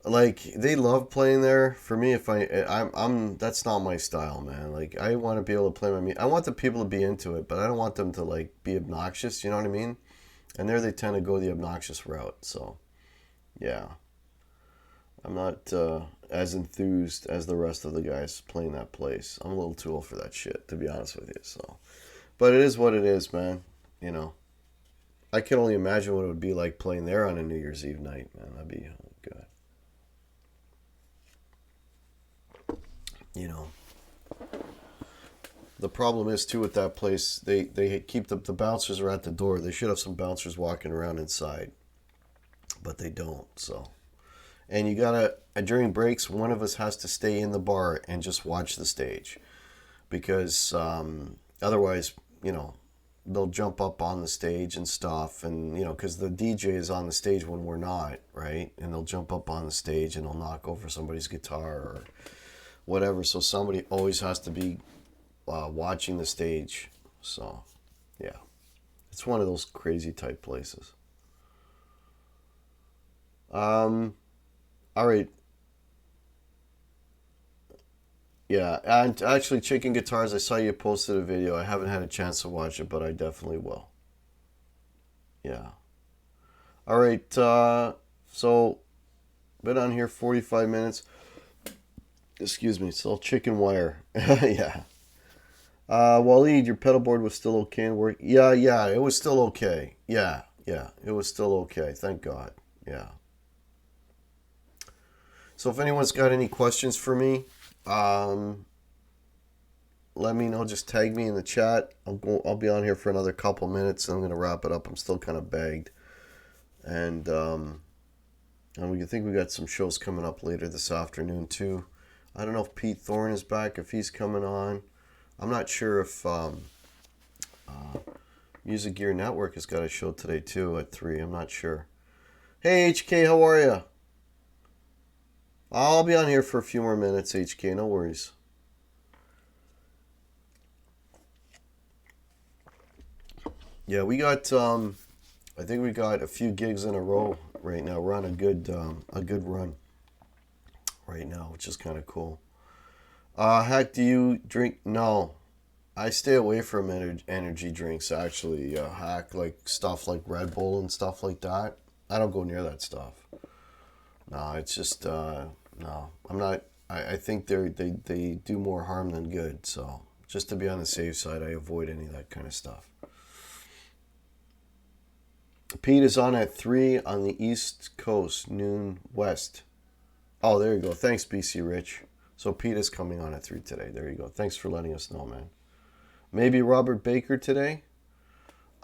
like they love playing there. For me, if I'm that's not my style, man. Like, I want to be able to play my music. I want the people to be into it, but I don't want them to like be obnoxious, you know what I mean? And there they tend to go the obnoxious route. So, yeah. I'm not as enthused as the rest of the guys playing that place. I'm a little too old for that shit, to be honest with you. So, but it is what it is, man. You know, I can only imagine what it would be like playing there on a New Year's Eve night, man. That'd be good. You know, the problem is too with that place. They keep the bouncers are at the door. They should have some bouncers walking around inside, but they don't. So. And you gotta, during breaks, one of us has to stay in the bar and just watch the stage. Because otherwise, you know, they'll jump up on the stage and stuff, and because the DJ is on the stage when we're not, right? And they'll jump up on the stage and they'll knock over somebody's guitar or whatever. So somebody always has to be watching the stage. So, yeah, it's one of those crazy type places. All right. Yeah, and actually, Chicken Guitars, I saw you posted a video. I haven't had a chance to watch it, but I definitely will. Yeah. All right. So, been on here 45 minutes. Excuse me. So, chicken wire. Yeah. Waleed, your pedal board was still okay and work. Yeah, it was still okay. Yeah, it was still okay. Thank God. Yeah. So, if anyone's got any questions for me, let me know. Just tag me in the chat. I'll be on here for another couple minutes, and I'm gonna wrap it up. I'm still kind of bagged, and we think we got some shows coming up later this afternoon too. I don't know if Pete Thorne is back, if he's coming on. I'm not sure if Music Gear Network has got a show today too at 3. I'm not sure. Hey HK, how are you? I'll be on here for a few more minutes, HK. No worries. Yeah, we got. I think we got a few gigs in a row right now. We're on a good run right now, which is kind of cool. Heck, do you drink? No, I stay away from energy drinks. Actually, Heck, like stuff like Red Bull and stuff like that. I don't go near that stuff. No, it's just no. I'm not. I think they do more harm than good. So just to be on the safe side, I avoid any of that kind of stuff. Pete is on at 3 on the East Coast, noon West. Oh, there you go. Thanks, BC Rich. So Pete is coming on at 3 today. There you go. Thanks for letting us know, man. Maybe Robert Baker today?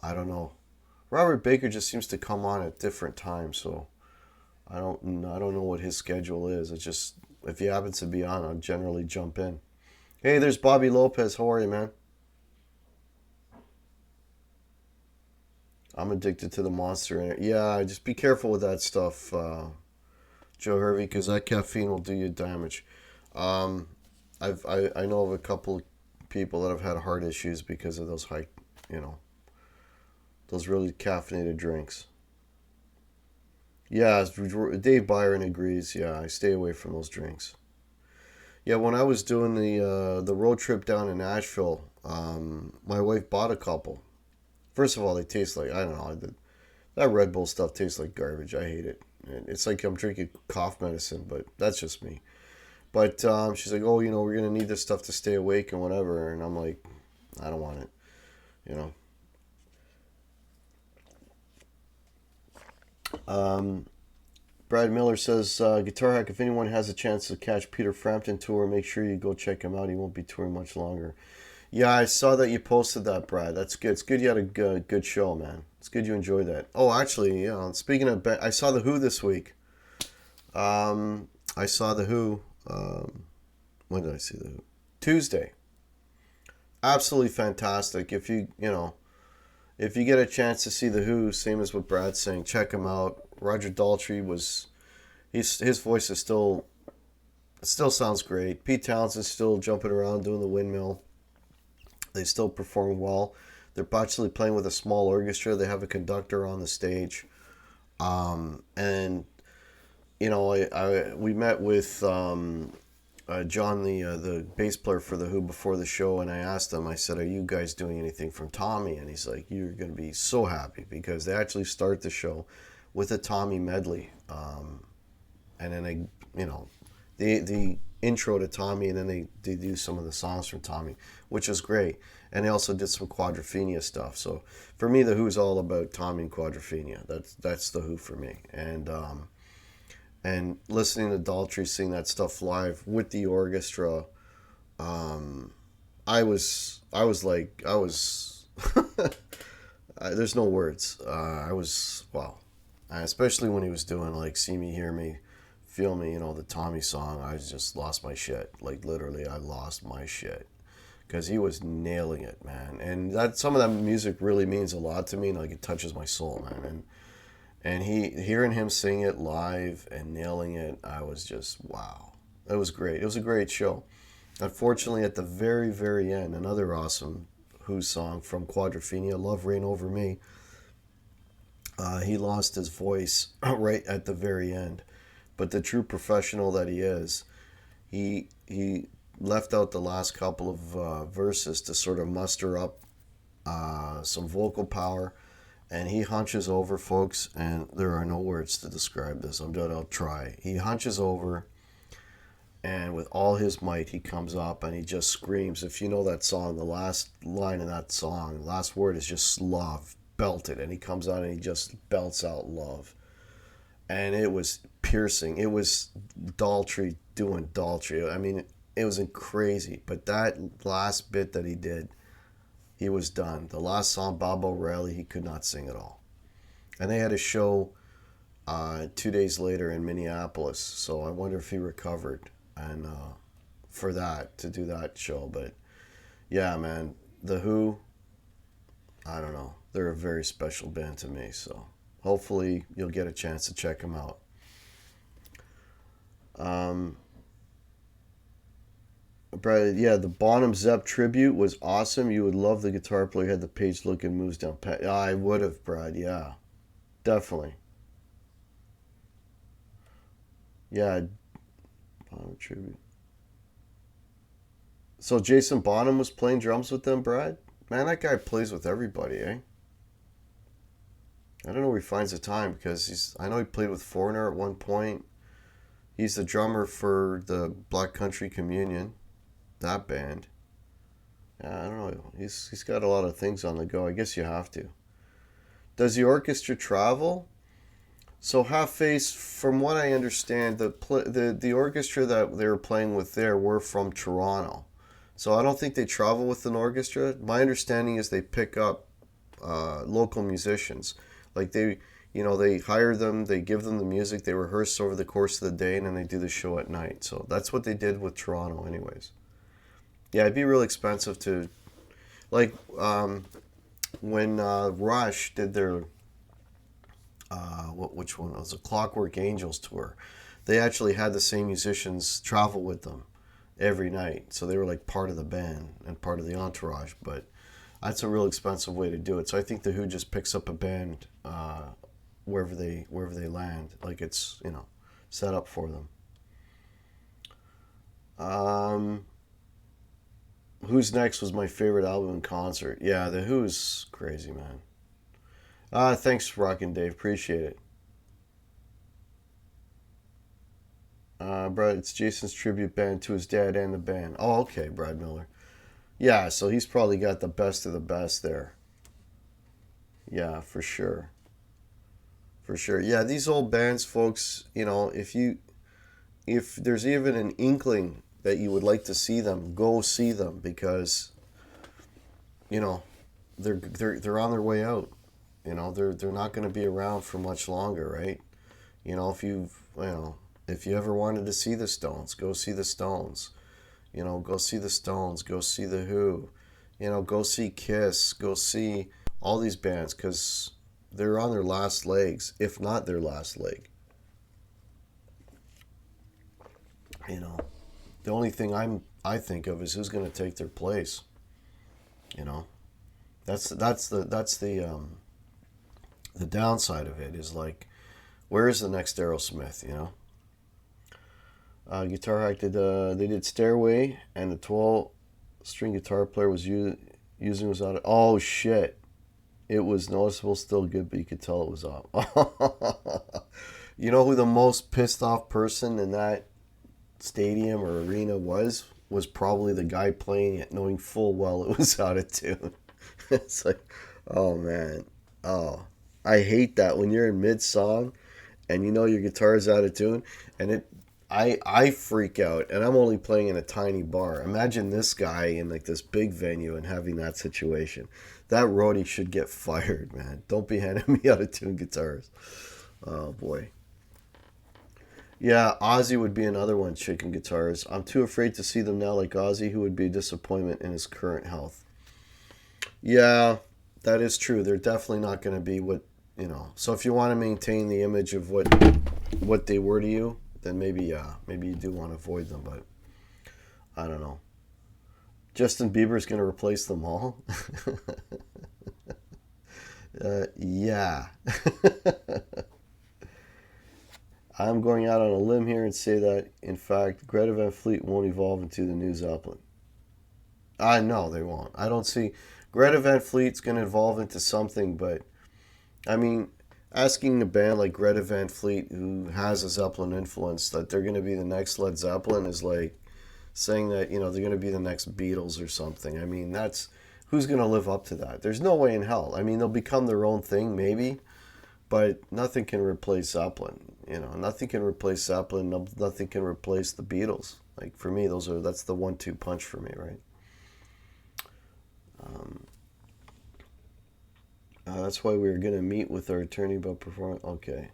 I don't know. Robert Baker just seems to come on at different times, so I don't know what his schedule is. It's just, if he happens to be on, I'll generally jump in. Hey, there's Bobby Lopez. How are you, man? I'm addicted to the Monster. Yeah, just be careful with that stuff, Joe Hervey, because that caffeine will do you damage. I know of a couple of people that have had heart issues because of those those really caffeinated drinks. Yeah, Dave Byron agrees. Yeah, I stay away from those drinks. Yeah, when I was doing the road trip down in Nashville, my wife bought a couple. First of all, they taste like, I don't know, that Red Bull stuff tastes like garbage. I hate it. It's like I'm drinking cough medicine, but that's just me. But she's like, oh, we're going to need this stuff to stay awake and whatever. And I'm like, I don't want it, Brad Miller says, Guitar Hack, if anyone has a chance to catch Peter Frampton tour, make sure you go check him out. He won't be touring much longer. Yeah, I saw that you posted that, Brad. That's good. It's good you had a good show, man. It's good you enjoyed that. Oh, actually, speaking of, I saw The Who this week. I saw The Who. When did I see The Who? Tuesday. Absolutely fantastic. If you get a chance to see The Who, same as what Brad's saying, check him out. Roger Daltrey his voice is still sounds great. Pete Townsend's still jumping around doing the windmill. They still perform well. They're actually playing with a small orchestra. They have a conductor on the stage. And, we met with John, the bass player for The Who before the show, and I asked him, I said, are you guys doing anything from Tommy? And he's like, you're going to be so happy, because they actually start the show with a Tommy medley. And then the intro to Tommy, and then they do some of the songs from Tommy, which is great. And they also did some Quadrophenia stuff. So for me, The Who's all about Tommy and Quadrophenia. That's The Who for me. And listening to Daltrey sing that stuff live with the orchestra, I was there's no words. Wow. Especially when he was doing like See Me, Hear Me, Feel Me, the Tommy song. I just lost my shit. Like literally, I lost my shit. because he was nailing it, man. And that some of that music really means a lot to me. Like it touches my soul, man. And hearing him sing it live and nailing it, I was just wow. It was great. It was a great show. Unfortunately, at the very, very end, another awesome Who song from Quadrophenia, Love Reign Over Me. He lost his voice right at the very end. But the true professional that he is, he left out the last couple of verses to sort of muster up some vocal power. And he hunches over, folks, and there are no words to describe this. I'll try. He hunches over, and with all his might, he comes up and he just screams. If you know that song, the last line of that song, the last word is just love, belted. And he comes out and he just belts out love. And it was piercing. It was Daltrey doing Daltrey. I mean, it was crazy. But that last bit that he did, he was done. The last song, Bob O'Reilly, he could not sing at all. And they had a show 2 days later in Minneapolis. So I wonder if he recovered and for that, to do that show. But yeah, man, The Who, I don't know. They're a very special band to me. So hopefully you'll get a chance to check them out. Brad, yeah, the Bonham Zepp tribute was awesome. You would love the guitar player who had the page look and moves down. I would have, Brad. Yeah, definitely. Yeah, Bonham tribute. So Jason Bonham was playing drums with them, Brad. Man, that guy plays with everybody, eh? I don't know where he finds the time because I know he played with Foreigner at one point. He's the drummer for the Black Country Communion, that band. Yeah, I don't know. He's got a lot of things on the go. I guess you have to. Does the orchestra travel? So Half Face, from what I understand, the orchestra that they were playing with there were from Toronto. So I don't think they travel with an orchestra. My understanding is they pick up local musicians. Like they hire them, they give them the music, they rehearse over the course of the day, and then they do the show at night. So that's what they did with Toronto, anyways. Yeah, it'd be real expensive to, like, when Rush did their, which one? It was a Clockwork Angels tour. They actually had the same musicians travel with them every night. So they were like part of the band and part of the entourage. But that's a real expensive way to do it. So I think the Who just picks up a band wherever they land, like it's set up for them. Who's Next was my favorite album in concert. Yeah, the Who's crazy, man. Thanks, Rockin' Dave. Appreciate it. Brad, it's Jason's tribute band to his dad and the band. Oh, okay, Brad Miller. Yeah, so he's probably got the best of the best there. Yeah, for sure. For sure. Yeah, these old bands, folks, if there's even an inkling that you would like to see them, go see them because you know they're on their way out. They're not going to be around for much longer, right? If you ever wanted to see the Stones, go see the Stones. Go see the Stones, go see the Who. Go see Kiss, go see all these bands because they're on their last legs, if not their last leg. The only thing I think of is who's going to take their place. That's the downside of it is like, where is the next Aerosmith? Guitar Hack they did Stairway, and the 12-string guitar player was using was out. Oh shit! It was noticeable, still good, but you could tell it was off. You know who the most pissed off person in that stadium or arena was probably the guy playing it, knowing full well it was out of tune. It's like, oh man, oh, I hate that when you're in mid song and your guitar is out of tune, and I freak out, and I'm only playing in a tiny bar. Imagine this guy in like this big venue and having that situation. That roadie should get fired, man. Don't be handing me out of tune guitars. Oh boy. Yeah, Ozzy would be another one, chicken guitars. I'm too afraid to see them now like Ozzy, who would be a disappointment in his current health. Yeah, that is true. They're definitely not going to be what, you know. So if you want to maintain the image of what they were to you, then maybe maybe you do want to avoid them, but I don't know. Justin Bieber's going to replace them all. Yeah. I'm going out on a limb here and say that, in fact, Greta Van Fleet won't evolve into the new Zeppelin. I know they won't. I don't see Greta Van Fleet's going to evolve into something, but I mean, asking a band like Greta Van Fleet, who has a Zeppelin influence, that they're going to be the next Led Zeppelin is like saying that, you know, they're going to be the next Beatles or something. I mean, that's who's going to live up to that? There's no way in hell. I mean, they'll become their own thing, maybe, but nothing can replace Zeppelin. You know, nothing can replace Zeppelin. Nothing can replace the Beatles. Like for me, that's the 1-2 punch for me, right? Um, that's why we were gonna meet with our attorney about performance. Okay.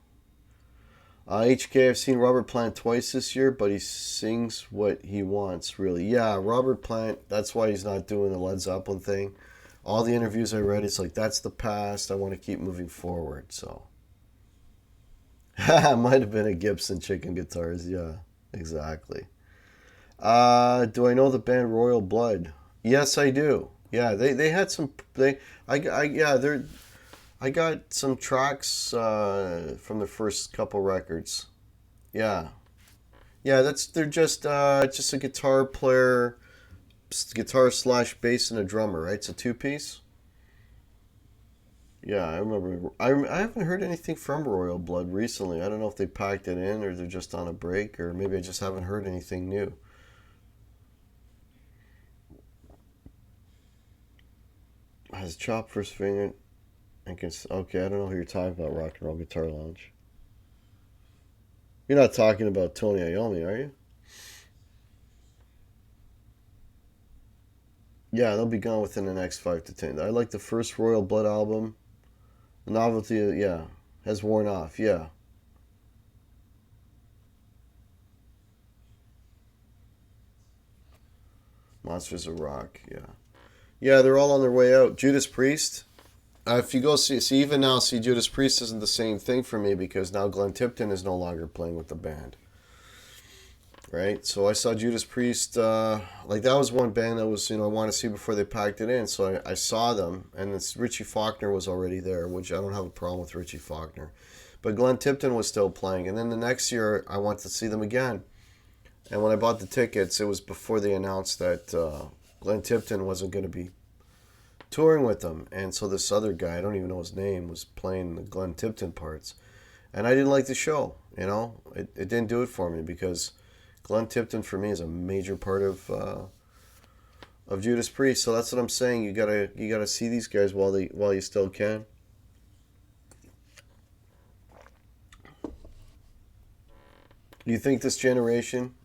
HK, I've seen Robert Plant twice this year, but he sings what he wants, really. Yeah, Robert Plant, that's why he's not doing the Led Zeppelin thing. All the interviews I read, it's like, that's the past. I want to keep moving forward, so. Might have been a Gibson chicken guitars, yeah, exactly. Do I know the band Royal Blood? Yes, I do. Yeah, they had some, yeah, I got some tracks from the first couple records. Yeah, yeah. They're just a guitar player, guitar slash bass and a drummer. Right, it's a two piece. Yeah, I remember. I haven't heard anything from Royal Blood recently. I don't know if they packed it in or they're just on a break, or maybe I just haven't heard anything new. Has Chop first finger and can okay. I don't know who you're talking about. Rock and Roll Guitar Lounge. You're not talking about Tony Iommi, are you? Yeah, they'll be gone within the next 5 to 10. I like the first Royal Blood album. The novelty, yeah, has worn off. Yeah, Monsters of Rock. Yeah, yeah, they're all on their way out. Judas Priest. If you go see even now, see Judas Priest isn't the same thing for me because now Glenn Tipton is no longer playing with the band. Right, so I saw Judas Priest. Like that was one band that was I want to see before they packed it in. So I saw them, and it's Richie Faulkner was already there, which I don't have a problem with Richie Faulkner, but Glenn Tipton was still playing. And then the next year I went to see them again, and when I bought the tickets, it was before they announced that Glenn Tipton wasn't going to be touring with them, and so this other guy, I don't even know his name, was playing the Glenn Tipton parts, and I didn't like the show. It didn't do it for me because Glenn Tipton for me is a major part of Judas Priest. So that's what I'm saying. You gotta see these guys while you still can. You think this generation?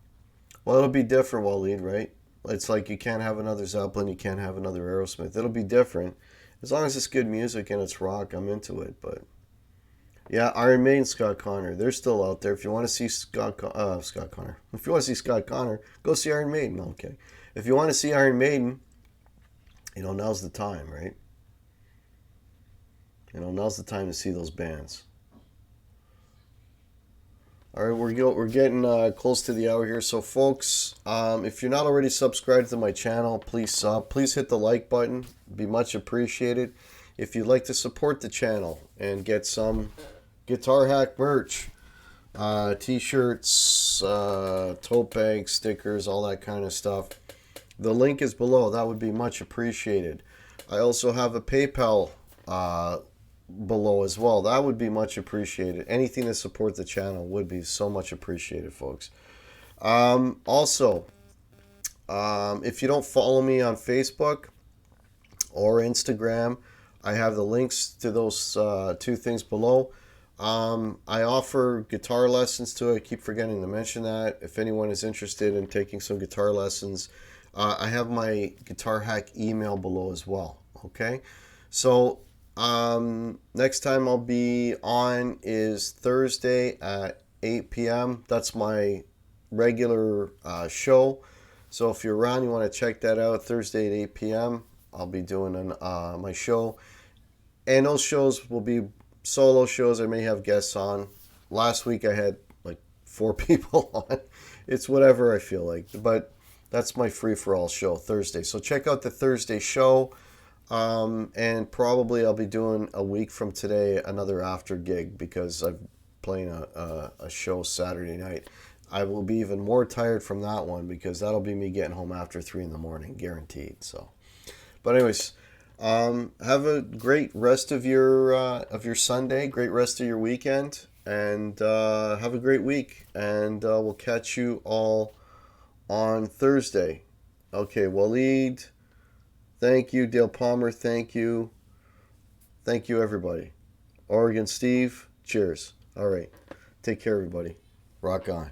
Well, it'll be different, Waleed, right? It's like you can't have another Zeppelin, you can't have another Aerosmith. It'll be different. As long as it's good music and it's rock, I'm into it. But yeah, Iron Maiden, Scott Connor, they're still out there. If you want to see Scott Connor, if you want to see Scott Connor, go see Iron Maiden. Okay, if you want to see Iron Maiden, now's the time, right? Now's the time to see those bands. All right, we're getting close to the hour here. So, folks, if you're not already subscribed to my channel, please hit the like button. It'd be much appreciated. If you'd like to support the channel and get some Guitar Hack merch, t-shirts, tote bags, stickers, all that kind of stuff, the link is below. That would be much appreciated. I also have a PayPal below as well. That would be much appreciated. Anything to support the channel would be so much appreciated, folks. Also, if you don't follow me on Facebook or Instagram, I have the links to those two things below. I offer guitar lessons too. I keep forgetting to mention that. If anyone is interested in taking some guitar lessons, I have my Guitar Hack email below as well. Okay, so next time I'll be on is Thursday at 8 p.m. That's my regular show. So if you're around, you want to check that out. Thursday at 8 p.m. I'll be doing my show. And those shows will be solo shows. I may have guests on. Last week I had like 4 people on. It's whatever I feel like. But that's my free-for-all show, Thursday. So check out the Thursday show. And probably I'll be doing a week from today another after gig because I'm playing a show Saturday night. I will be even more tired from that one because that'll be me getting home after 3 in the morning, guaranteed. So, but anyways, have a great rest of your Sunday, great rest of your weekend, and have a great week. And we'll catch you all on Thursday. Okay, Waleed, thank you. Dale Palmer, thank you. Thank you, everybody. Oregon Steve, cheers. All right, take care, everybody. Rock on.